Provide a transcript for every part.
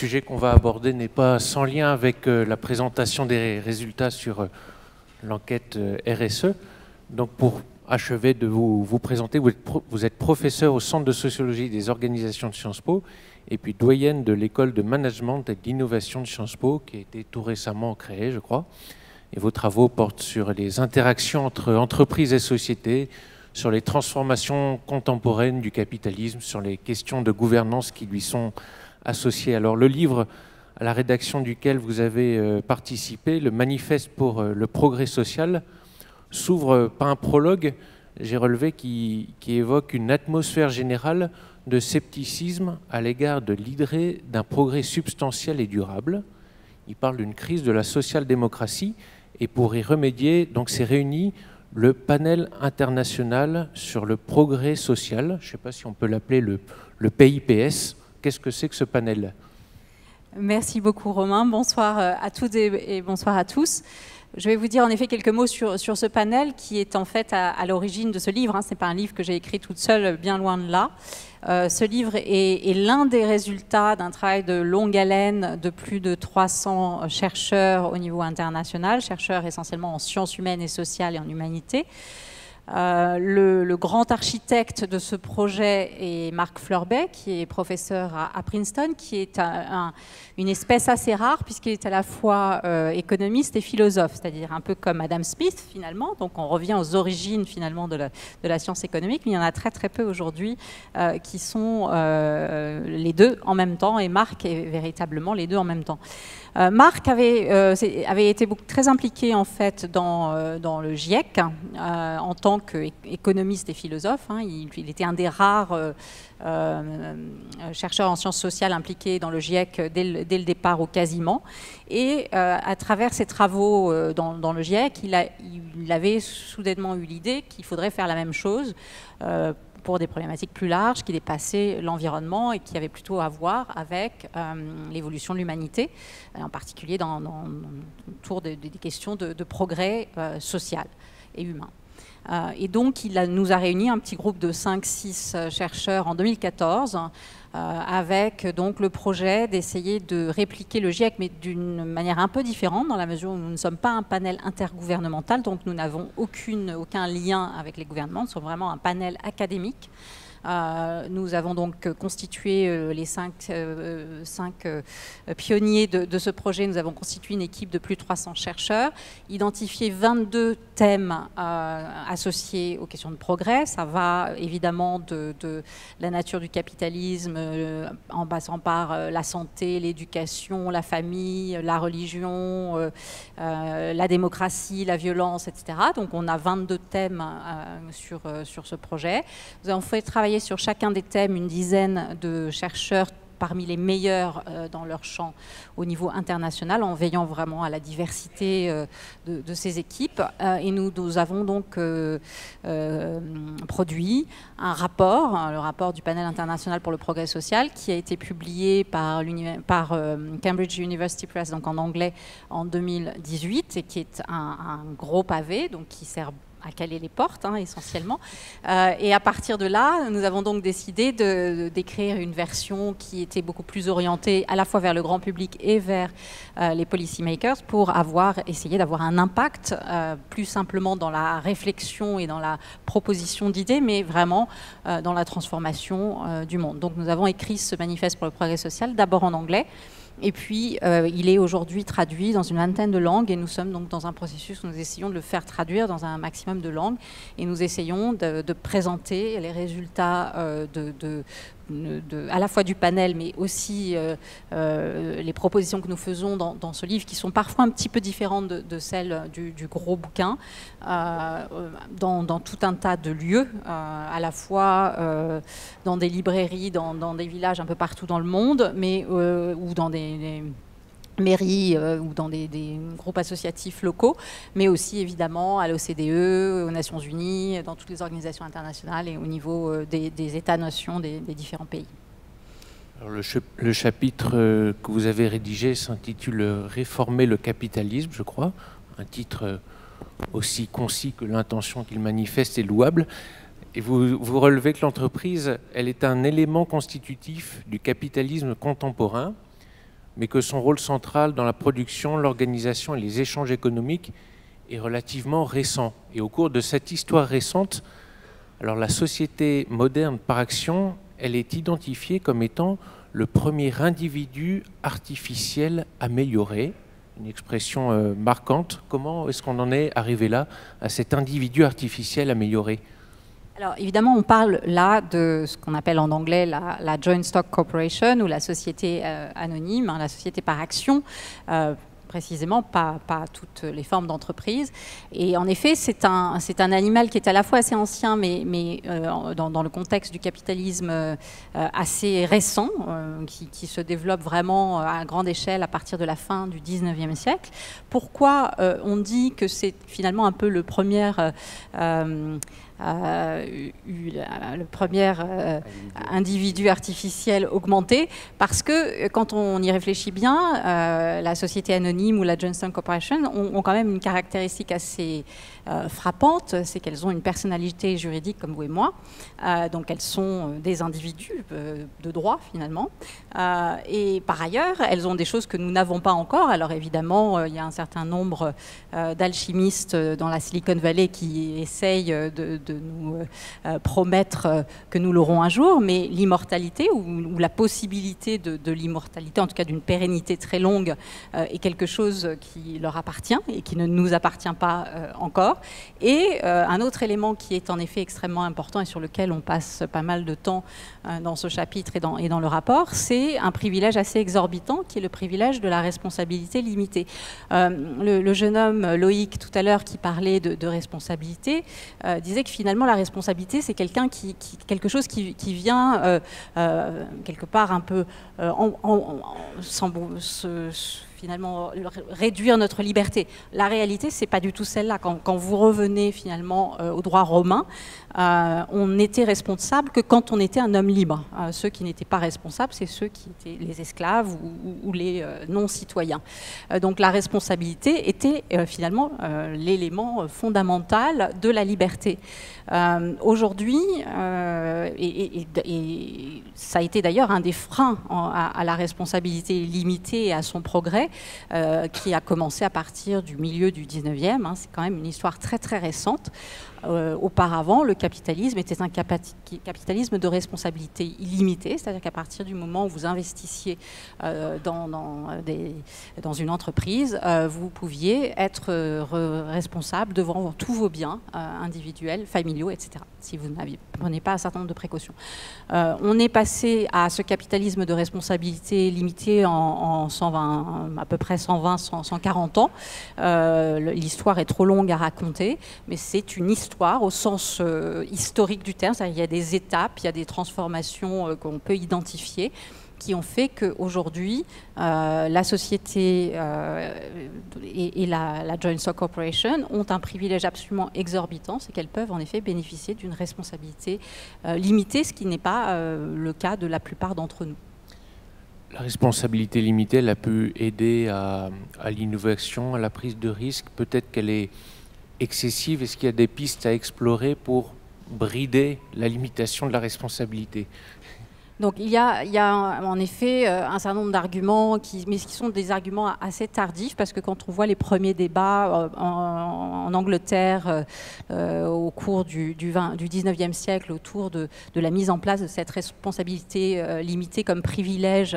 sujet qu'on va aborder n'est pas sans lien avec la présentation des résultats sur l'enquête RSE. Donc pour achever de vous présenter, vous êtes professeur au Centre de sociologie des organisations de Sciences Po et puis doyenne de l'école de management et d'innovation de Sciences Po qui a été tout récemment créée, je crois. Et vos travaux portent sur les interactions entre entreprises et sociétés, sur les transformations contemporaines du capitalisme, sur les questions de gouvernance qui lui sont associées. Alors le livre à la rédaction duquel vous avez participé, le Manifeste pour le progrès social, s'ouvre par un prologue, j'ai relevé, qui évoque une atmosphère générale de scepticisme à l'égard de l'idée d'un progrès substantiel et durable. Il parle d'une crise de la social-démocratie et pour y remédier, donc c'est réuni le panel international sur le progrès social. Je ne sais pas si on peut l'appeler le PIPS. Qu'est-ce que c'est que ce panel ? Merci beaucoup Romain. Bonsoir à toutes et bonsoir à tous. Je vais vous dire en effet quelques mots sur ce panel qui est en fait à l'origine de ce livre. Ce n'est pas un livre que j'ai écrit toute seule, bien loin de là. Ce livre est l'un des résultats d'un travail de longue haleine de plus de 300 chercheurs au niveau international, chercheurs essentiellement en sciences humaines et sociales et en humanité. Le grand architecte de ce projet est Mark Fleurbaix, qui est professeur à Princeton, qui est une espèce assez rare puisqu'il est à la fois économiste et philosophe, c'est-à-dire un peu comme Adam Smith finalement. Donc on revient aux origines finalement de la science économique, mais il y en a très très peu aujourd'hui qui sont les deux en même temps, et Mark est véritablement les deux en même temps. Marc avait été très impliqué en fait dans le GIEC en tant qu'économiste et philosophe. Il était un des rares chercheurs en sciences sociales impliqués dans le GIEC dès le départ ou quasiment. Et à travers ses travaux dans le GIEC, il avait soudainement eu l'idée qu'il faudrait faire la même chose pour des problématiques plus larges qui dépassaient l'environnement et qui avaient plutôt à voir avec l'évolution de l'humanité, en particulier autour des questions de progrès social et humain. Et donc, il nous a réunis un petit groupe de 5-6 chercheurs en 2014 avec donc le projet d'essayer de répliquer le GIEC, mais d'une manière un peu différente, dans la mesure où nous ne sommes pas un panel intergouvernemental, donc nous n'avons aucun lien avec les gouvernements, nous sommes vraiment un panel académique. Nous avons donc constitué les 5 pionniers de ce projet. Nous avons constitué une équipe de plus de 300 chercheurs, identifié 22 thèmes associés aux questions de progrès. Ça va évidemment de la nature du capitalisme, en passant par la santé, l'éducation, la famille, la religion, la démocratie, la violence, etc. Donc on a 22 thèmes sur ce projet. Nous avons fait travailler sur chacun des thèmes une dizaine de chercheurs parmi les meilleurs dans leur champ au niveau international, en veillant vraiment à la diversité de ces équipes. Et nous avons donc produit un rapport, le rapport du panel international pour le progrès social, qui a été publié par Cambridge University Press, donc en anglais, en 2018, et qui est un gros pavé, donc qui sert à caler les portes, essentiellement. Et à partir de là, nous avons donc décidé d'écrire une version qui était beaucoup plus orientée à la fois vers le grand public et vers les policymakers pour essayer d'avoir un impact plus simplement dans la réflexion et dans la proposition d'idées, mais vraiment dans la transformation du monde. Donc nous avons écrit ce manifeste pour le progrès social, d'abord en anglais, et puis, il est aujourd'hui traduit dans une vingtaine de langues et nous sommes donc dans un processus où nous essayons de le faire traduire dans un maximum de langues et nous essayons de présenter les résultats à la fois du panel, mais aussi les propositions que nous faisons dans ce livre, qui sont parfois un petit peu différentes de celles du gros bouquin, dans tout un tas de lieux, à la fois dans des librairies, dans des villages un peu partout dans le monde, mais ou dans des mairies ou dans des groupes associatifs locaux, mais aussi évidemment à l'OCDE, aux Nations Unies, dans toutes les organisations internationales et au niveau des États-nations des différents pays. Alors le chapitre que vous avez rédigé s'intitule « Réformer le capitalisme », je crois, un titre aussi concis que l'intention qu'il manifeste est louable. Et vous relevez que l'entreprise, elle est un élément constitutif du capitalisme contemporain. mais que son rôle central dans la production, l'organisation et les échanges économiques est relativement récent. Et au cours de cette histoire récente, alors la société moderne par action, elle est identifiée comme étant le premier individu artificiel amélioré, une expression marquante. Comment est-ce qu'on en est arrivé là, à cet individu artificiel amélioré? Alors évidemment, on parle là de ce qu'on appelle en anglais la Joint Stock Corporation ou la société anonyme, hein, la société par action. Précisément, pas toutes les formes d'entreprise. Et en effet, c'est un animal qui est à la fois assez ancien, mais dans le contexte du capitalisme assez récent, qui se développe vraiment à grande échelle à partir de la fin du 19e siècle. Pourquoi on dit que c'est finalement un peu le premier individu artificiel augmenté, parce que quand on y réfléchit bien, la société anonyme ou la Joint Stock Corporation ont quand même une caractéristique assez frappante, c'est qu'elles ont une personnalité juridique comme vous et moi, donc elles sont des individus de droit finalement, et par ailleurs elles ont des choses que nous n'avons pas encore. Alors évidemment il y a un certain nombre d'alchimistes dans la Silicon Valley qui essayent de nous promettre que nous l'aurons un jour, mais l'immortalité ou la possibilité de l'immortalité, en tout cas d'une pérennité très longue, est quelque chose qui leur appartient et qui ne nous appartient pas encore. Et un autre élément qui est en effet extrêmement important et sur lequel on passe pas mal de temps dans ce chapitre et dans le rapport, c'est un privilège assez exorbitant qui est le privilège de la responsabilité limitée. Le jeune homme Loïc tout à l'heure qui parlait de responsabilité disait que finalement la responsabilité c'est quelque chose qui vient quelque part un peu finalement réduire notre liberté. La réalité, c'est pas du tout celle-là. Quand vous revenez finalement au droit romain, on n'était responsable que quand on était un homme libre. Ceux qui n'étaient pas responsables, c'est ceux qui étaient les esclaves ou les non-citoyens. Donc la responsabilité était finalement l'élément fondamental de la liberté. Aujourd'hui, et ça a été d'ailleurs un des freins à la responsabilité limitée et à son progrès, qui a commencé à partir du milieu du 19e. Hein, c'est quand même une histoire très très récente. Auparavant, le capitalisme était un capitalisme de responsabilité illimitée, c'est-à-dire qu'à partir du moment où vous investissiez dans une entreprise, vous pouviez être responsable devant tous vos biens individuels, familiaux, etc., si vous ne prenez pas un certain nombre de précautions. On est passé à ce capitalisme de responsabilité limitée en 120, à peu près 140 ans. L'histoire est trop longue à raconter, mais c'est une histoire au sens historique du terme, c'est-à-dire il y a des étapes, il y a des transformations qu'on peut identifier qui ont fait qu'aujourd'hui, la société et la Joint Stock Corporation ont un privilège absolument exorbitant, c'est qu'elles peuvent en effet bénéficier d'une responsabilité limitée, ce qui n'est pas le cas de la plupart d'entre nous. La responsabilité limitée, elle a pu aider à l'innovation, à la prise de risque. Peut-être qu'elle est excessive. Est-ce qu'il y a des pistes à explorer pour brider la limitation de la responsabilité ? Donc il y a en effet un certain nombre d'arguments, mais qui sont des arguments assez tardifs, parce que quand on voit les premiers débats en Angleterre au cours du 19e siècle, autour de la mise en place de cette responsabilité limitée comme privilège,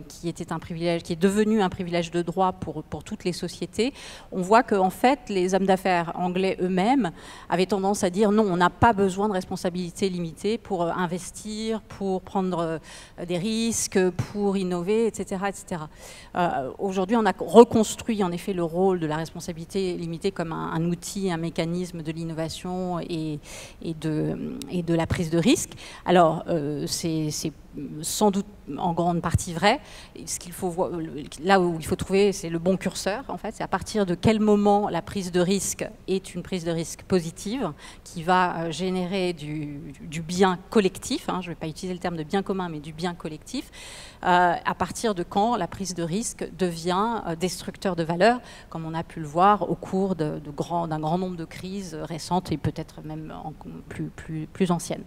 qui est devenu un privilège de droit pour toutes les sociétés, on voit qu'en fait les hommes d'affaires anglais eux-mêmes avaient tendance à dire non, on n'a pas besoin de responsabilité limitée pour investir, pour prendre des risques, pour innover, etc. etc. Aujourd'hui, on a reconstruit en effet le rôle de la responsabilité limitée comme un outil, un mécanisme de l'innovation et de la prise de risque. Alors, c'est sans doute en grande partie vrai. Là où il faut trouver, c'est le bon curseur, en fait. C'est à partir de quel moment la prise de risque est une prise de risque positive qui va générer du bien collectif. Hein, je ne vais pas utiliser le terme de bien commun, mais du bien collectif. À partir de quand la prise de risque devient destructeur de valeur, comme on a pu le voir au cours d'un grand nombre de crises récentes et peut-être même plus anciennes.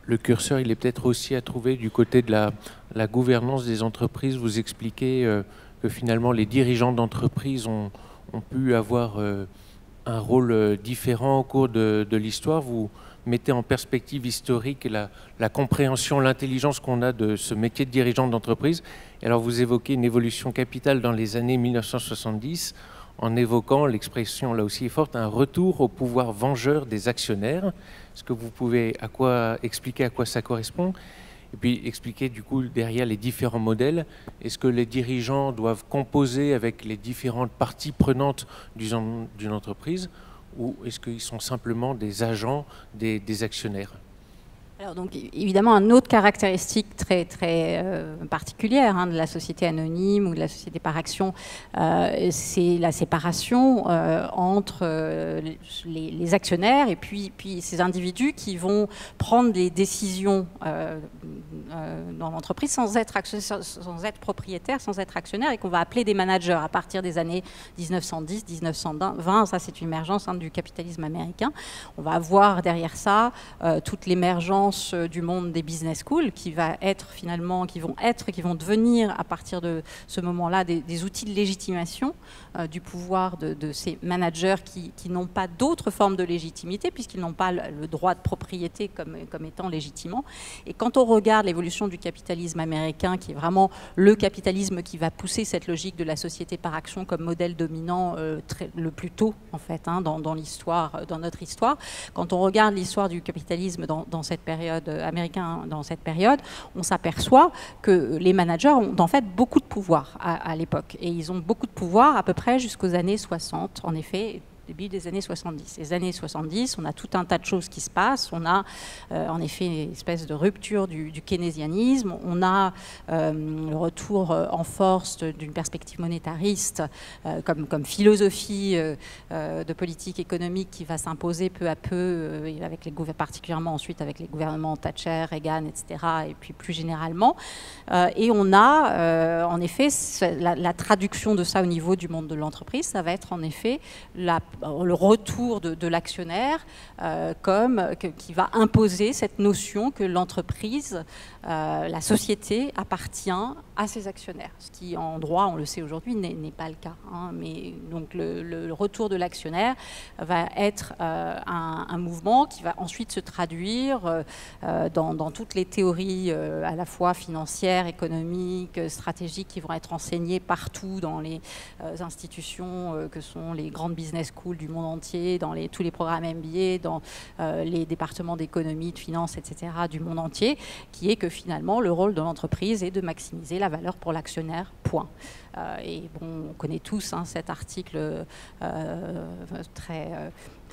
le curseur, il est peut-être aussi à trouver du côté de la gouvernance des entreprises. Vous expliquez que finalement les dirigeants d'entreprises ont pu avoir un rôle différent au cours de l'histoire. Vous mettez en perspective historique la compréhension, l'intelligence qu'on a de ce métier de dirigeant d'entreprise. Et alors vous évoquez une évolution capitale dans les années 1970 en évoquant l'expression, là aussi est forte, un retour au pouvoir vengeur des actionnaires. Est-ce que vous pouvez expliquer à quoi ça correspond? Et puis expliquer du coup derrière les différents modèles. Est-ce que les dirigeants doivent composer avec les différentes parties prenantes d'une entreprise, ou est-ce qu'ils sont simplement des agents des actionnaires? Alors donc, évidemment, une autre caractéristique très, très particulière de la société anonyme ou de la société par action, c'est la séparation entre les actionnaires et puis ces individus qui vont prendre des décisions dans l'entreprise sans être propriétaires, sans être actionnaires, et qu'on va appeler des managers à partir des années 1910, 1920. Ça, c'est une émergence du capitalisme américain. On va avoir derrière ça toute l'émergence du monde des business schools qui vont devenir à partir de ce moment-là des outils de légitimation du pouvoir de ces managers qui n'ont pas d'autre forme de légitimité puisqu'ils n'ont pas le droit de propriété comme étant légitimant. Et quand on regarde l'évolution du capitalisme américain, qui est vraiment le capitalisme qui va pousser cette logique de la société par action comme modèle dominant le plus tôt en fait dans l'histoire, dans notre histoire, quand on regarde l'histoire du capitalisme dans cette période américain, dans cette période, on s'aperçoit que les managers ont en fait beaucoup de pouvoir à l'époque. Et ils ont beaucoup de pouvoir à peu près jusqu'aux années 60, en effet, début des années 70. Les années 70, on a tout un tas de choses qui se passent. On a en effet une espèce de rupture du keynésianisme. On a le retour en force d'une perspective monétariste comme philosophie de politique économique qui va s'imposer peu à peu, particulièrement ensuite avec les gouvernements Thatcher, Reagan, etc. Et puis plus généralement. Et on a en effet la traduction de ça au niveau du monde de l'entreprise. Ça va être en effet le retour de l'actionnaire qui va imposer cette notion que l'entreprise, la société appartient à ses actionnaires. Ce qui en droit, on le sait aujourd'hui, n'est pas le cas. Mais donc le retour de l'actionnaire va être un mouvement qui va ensuite se traduire dans toutes les théories à la fois financières, économiques, stratégiques qui vont être enseignées partout dans les institutions que sont les grandes business schools du monde entier, dans tous les programmes MBA, dans les départements d'économie, de finance, etc. du monde entier, qui est que finalement le rôle de l'entreprise est de maximiser la valeur pour l'actionnaire, point. Et bon, on connaît tous cet article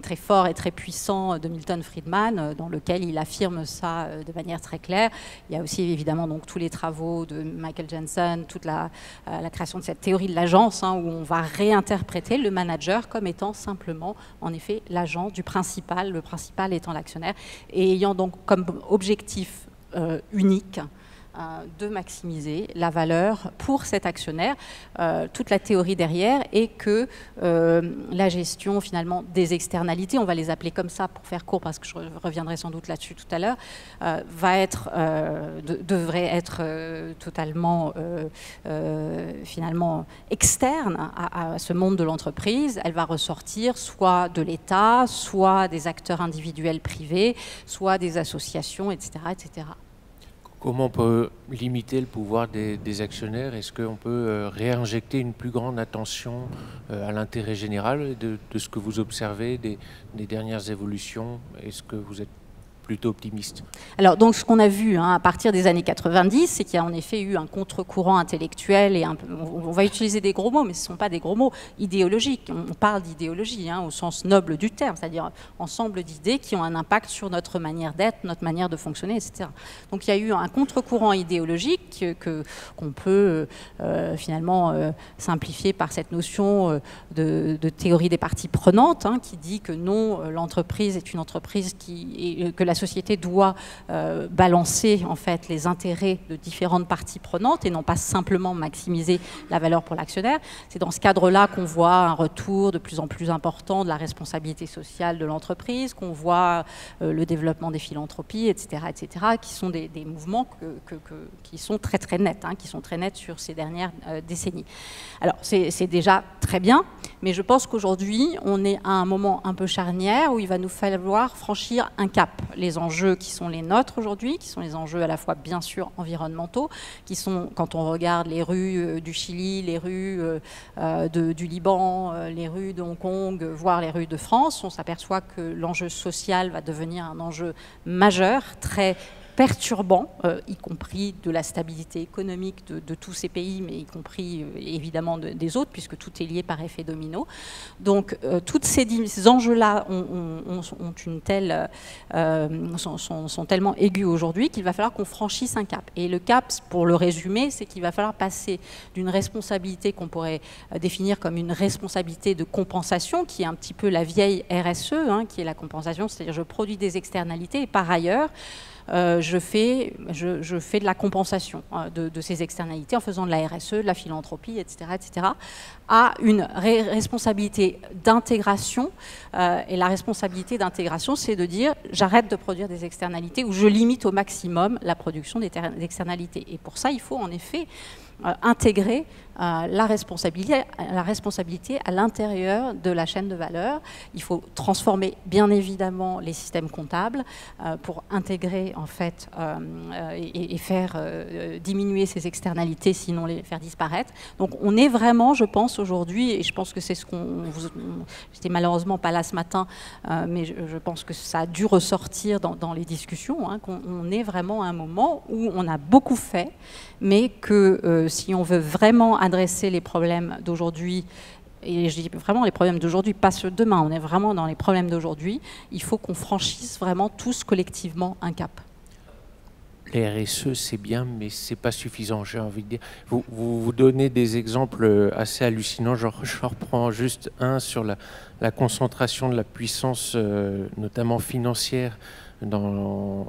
très fort et très puissant de Milton Friedman, dans lequel il affirme ça de manière très claire. Il y a aussi évidemment donc tous les travaux de Michael Jensen, toute la création de cette théorie de l'agence, où on va réinterpréter le manager comme étant simplement, en effet, l'agent du principal, le principal étant l'actionnaire, et ayant donc comme objectif unique de maximiser la valeur pour cet actionnaire. Toute la théorie derrière est que la gestion finalement des externalités, on va les appeler comme ça pour faire court parce que je reviendrai sans doute là-dessus tout à l'heure, devrait être totalement finalement externe à ce monde de l'entreprise. Elle va ressortir soit de l'État, soit des acteurs individuels privés, soit des associations, etc., etc. Comment on peut limiter le pouvoir des actionnaires? Est-ce qu'on peut réinjecter une plus grande attention à l'intérêt général de ce que vous observez des dernières évolutions? Est-ce que vous êtes plutôt optimiste? Alors, donc, ce qu'on a vu à partir des années 90, c'est qu'il y a en effet eu un contre-courant intellectuel, et on va utiliser des gros mots, mais ce ne sont pas des gros mots, idéologiques. On parle d'idéologie au sens noble du terme, c'est-à-dire ensemble d'idées qui ont un impact sur notre manière d'être, notre manière de fonctionner, etc. Donc, il y a eu un contre-courant idéologique qu'on peut finalement simplifier par cette notion de théorie des parties prenantes, qui dit que non, l'entreprise est une entreprise que la la société doit balancer en fait les intérêts de différentes parties prenantes et non pas simplement maximiser la valeur pour l'actionnaire. C'est dans ce cadre-là qu'on voit un retour de plus en plus important de la responsabilité sociale de l'entreprise, qu'on voit le développement des philanthropies, etc., qui sont des mouvements qui sont très très nets, qui sont très nets sur ces dernières décennies. Alors c'est déjà très bien, mais je pense qu'aujourd'hui on est à un moment un peu charnière où il va nous falloir franchir un cap. Les enjeux qui sont les nôtres aujourd'hui, qui sont les enjeux à la fois bien sûr environnementaux, qui sont, quand on regarde les rues du Chili, les rues du Liban, les rues de Hong Kong, voire les rues de France, on s'aperçoit que l'enjeu social va devenir un enjeu majeur, très perturbant, y compris de la stabilité économique de tous ces pays, mais y compris évidemment des autres, puisque tout est lié par effet domino. Donc, tous ces enjeux-là sont tellement aigus aujourd'hui qu'il va falloir qu'on franchisse un cap. Et le cap, pour le résumer, c'est qu'il va falloir passer d'une responsabilité qu'on pourrait définir comme une responsabilité de compensation, qui est un petit peu la vieille RSE, qui est la compensation, c'est-à-dire je produis des externalités et par ailleurs, je fais de la compensation de ces externalités en faisant de la RSE, de la philanthropie, etc., à une responsabilité d'intégration. Et la responsabilité d'intégration, c'est de dire j'arrête de produire des externalités ou je limite au maximum la production d'externalités. Et pour ça, il faut en effet intégrer la responsabilité à l'intérieur de la chaîne de valeur. Il faut transformer bien évidemment les systèmes comptables pour intégrer en fait et faire diminuer ces externalités, sinon les faire disparaître. Donc on est vraiment, je pense aujourd'hui, et je pense que c'est ce qu'on... J'étais malheureusement pas là ce matin, mais je pense que ça a dû ressortir dans les discussions, qu'on est vraiment à un moment où on a beaucoup fait, mais que si on veut vraiment adresser les problèmes d'aujourd'hui, et je dis vraiment les problèmes d'aujourd'hui, pas ceux de demain, on est vraiment dans les problèmes d'aujourd'hui, il faut qu'on franchisse vraiment tous collectivement un cap. Les RSE, c'est bien, mais c'est pas suffisant, j'ai envie de dire. Vous donnez des exemples assez hallucinants. Je reprends juste un sur la concentration de la puissance, notamment financière, dans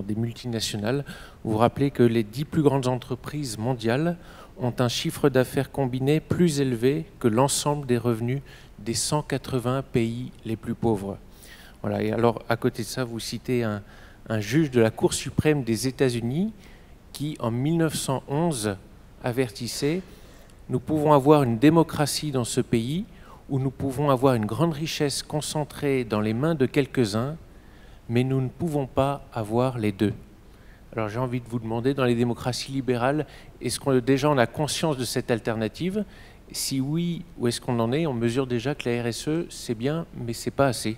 des multinationales. Vous vous rappelez que les 10 plus grandes entreprises mondiales ont un chiffre d'affaires combiné plus élevé que l'ensemble des revenus des 180 pays les plus pauvres. Voilà. Et alors, à côté de ça, vous citez un juge de la Cour suprême des États-Unis qui, en 1911, avertissait « Nous pouvons avoir une démocratie dans ce pays où nous pouvons avoir une grande richesse concentrée dans les mains de quelques-uns, mais nous ne pouvons pas avoir les deux. » Alors j'ai envie de vous demander, dans les démocraties libérales, est-ce qu'on déjà on a conscience de cette alternative? Si oui, où est-ce qu'on en est? On mesure déjà que la RSE, c'est bien, mais c'est pas assez.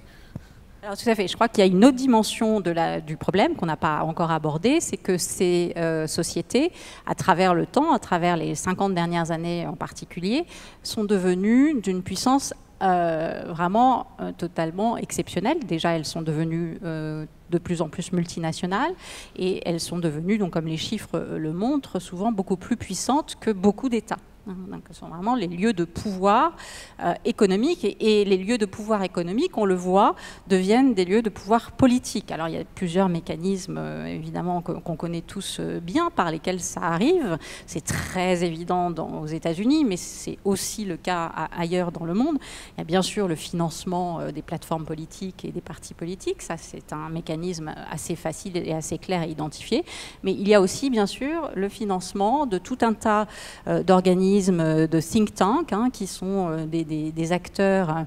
Alors, tout à fait. Je crois qu'il y a une autre dimension du problème qu'on n'a pas encore abordé, c'est que ces sociétés, à travers le temps, à travers les 50 dernières années en particulier, sont devenues d'une puissance vraiment totalement exceptionnelle. Déjà, elles sont devenues de plus en plus multinationales et elles sont devenues, donc, comme les chiffres le montrent, souvent beaucoup plus puissantes que beaucoup d'États. Donc, ce sont vraiment les lieux de pouvoir économique et les lieux de pouvoir économique, on le voit, deviennent des lieux de pouvoir politique. Alors il y a plusieurs mécanismes évidemment qu'on connaît tous bien par lesquels ça arrive. C'est très évident aux États-Unis, mais c'est aussi le cas ailleurs dans le monde. Il y a bien sûr le financement des plateformes politiques et des partis politiques. Ça, c'est un mécanisme assez facile et assez clair à identifier. Mais il y a aussi bien sûr le financement de tout un tas d'organismes de think tank, qui sont des acteurs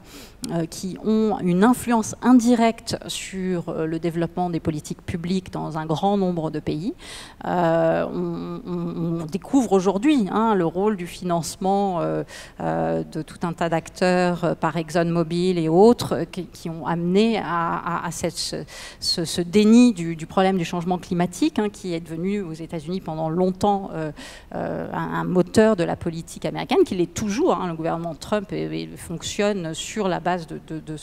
qui ont une influence indirecte sur le développement des politiques publiques dans un grand nombre de pays. On découvre aujourd'hui le rôle du financement de tout un tas d'acteurs par ExxonMobil et autres qui ont amené à ce déni du problème du changement climatique qui est devenu aux États-Unis pendant longtemps un moteur de la politique politique américaine, qui l'est toujours. Le gouvernement Trump fonctionne sur la base de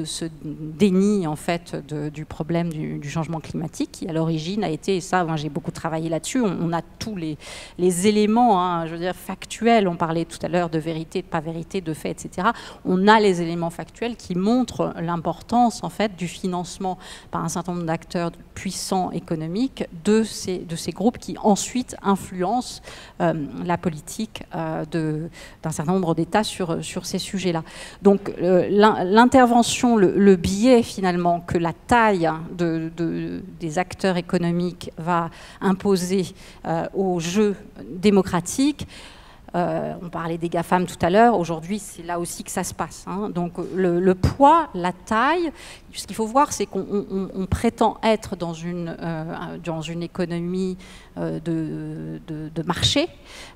ce déni en fait du problème du changement climatique, qui à l'origine a été, et ça, moi j'ai beaucoup travaillé là-dessus, on a tous les éléments, je veux dire factuels. On parlait tout à l'heure de vérité, de pas vérité, de fait, etc. On a les éléments factuels qui montrent l'importance en fait du financement par un certain nombre d'acteurs puissants économiques de ces groupes qui ensuite influencent la politique d'un certain nombre d'États sur ces sujets-là. Donc l'intervention, le biais finalement que la taille des acteurs économiques va imposer au jeu démocratique. On parlait des GAFAM tout à l'heure, aujourd'hui c'est là aussi que ça se passe. Donc le poids, la taille, ce qu'il faut voir c'est qu'on prétend être dans une économie de marché,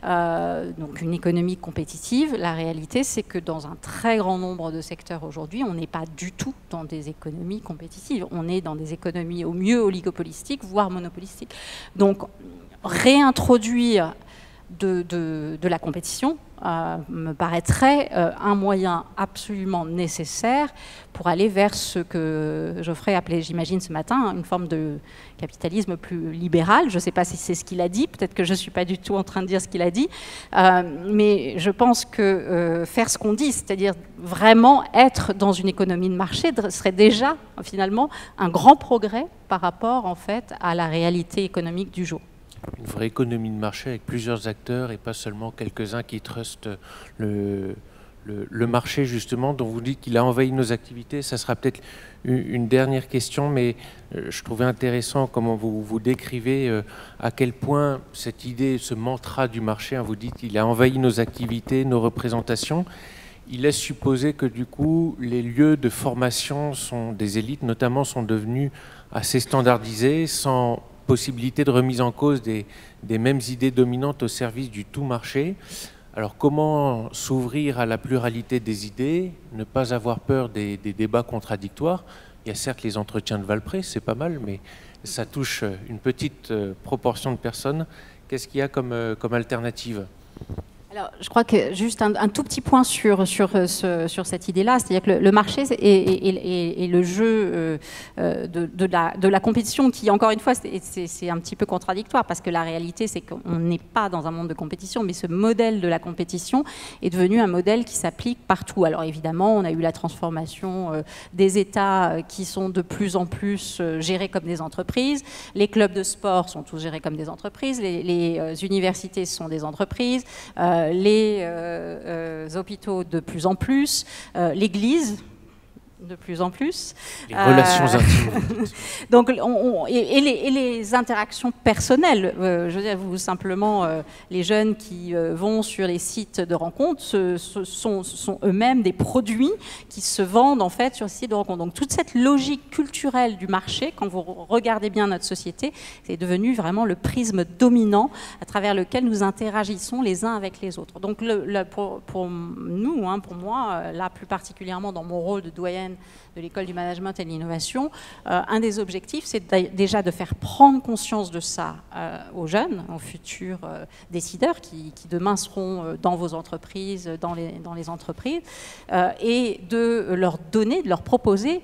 donc une économie compétitive. La réalité c'est que dans un très grand nombre de secteurs aujourd'hui, on n'est pas du tout dans des économies compétitives. On est dans des économies au mieux oligopolistiques, voire monopolistiques. Donc réintroduire de la compétition me paraîtrait un moyen absolument nécessaire pour aller vers ce que Geoffrey appelait, j'imagine ce matin, une forme de capitalisme plus libéral. Je ne sais pas si c'est ce qu'il a dit, peut-être que je ne suis pas du tout en train de dire ce qu'il a dit, mais je pense que faire ce qu'on dit, c'est-à-dire vraiment être dans une économie de marché, serait déjà finalement un grand progrès par rapport en fait à la réalité économique du jour. Une vraie économie de marché avec plusieurs acteurs et pas seulement quelques-uns qui trustent le marché, justement, dont vous dites qu'il a envahi nos activités. Ça sera peut-être une dernière question, mais je trouvais intéressant comment vous décrivez à quel point cette idée, ce mantra du marché, vous dites qu'il a envahi nos activités, nos représentations. Il laisse supposer que du coup, les lieux de formation des élites, notamment, sont devenus assez standardisés, sans possibilité de remise en cause des mêmes idées dominantes au service du tout marché. Alors comment s'ouvrir à la pluralité des idées, ne pas avoir peur des débats contradictoires? Il y a certes les entretiens de Valpré, c'est pas mal, mais ça touche une petite proportion de personnes. Qu'est-ce qu'il y a comme alternative? Alors, je crois que juste un tout petit point sur cette idée-là, c'est-à-dire que le marché et le jeu de la compétition, qui encore une fois c'est un petit peu contradictoire, parce que la réalité c'est qu'on n'est pas dans un monde de compétition, mais ce modèle de la compétition est devenu un modèle qui s'applique partout. Alors évidemment, on a eu la transformation des États qui sont de plus en plus gérés comme des entreprises, les clubs de sport sont tous gérés comme des entreprises, les universités sont des entreprises, les hôpitaux de plus en plus, l'Église de plus en plus. Les relations intimes. Donc, et les interactions personnelles. Je veux dire, simplement, les jeunes qui vont sur les sites de rencontres sont eux-mêmes des produits qui se vendent en fait sur les sites de rencontres. Donc, toute cette logique culturelle du marché, quand vous regardez bien notre société, c'est devenu vraiment le prisme dominant à travers lequel nous interagissons les uns avec les autres. Donc, pour nous, pour moi, là plus particulièrement dans mon rôle de doyenne de l'école du management et de l'innovation, un des objectifs, c'est déjà de faire prendre conscience de ça aux jeunes, aux futurs décideurs qui demain seront dans vos entreprises, dans les entreprises, et de leur donner, de leur proposer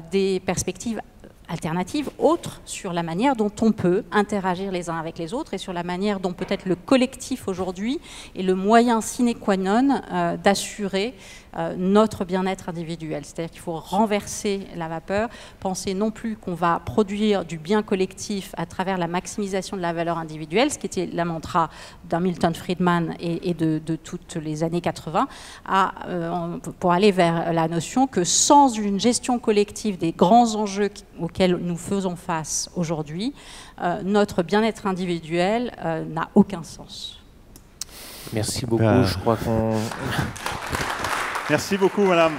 des perspectives alternatives autres sur la manière dont on peut interagir les uns avec les autres et sur la manière dont peut-être le collectif aujourd'hui est le moyen sine qua non d'assurer notre bien-être individuel. C'est-à-dire qu'il faut renverser la vapeur, penser non plus qu'on va produire du bien collectif à travers la maximisation de la valeur individuelle, ce qui était la mantra d'Hamilton Friedman et de toutes les années 80, pour aller vers la notion que sans une gestion collective des grands enjeux auxquels nous faisons face aujourd'hui, notre bien-être individuel n'a aucun sens. Merci beaucoup, je crois qu'on... Merci beaucoup, madame.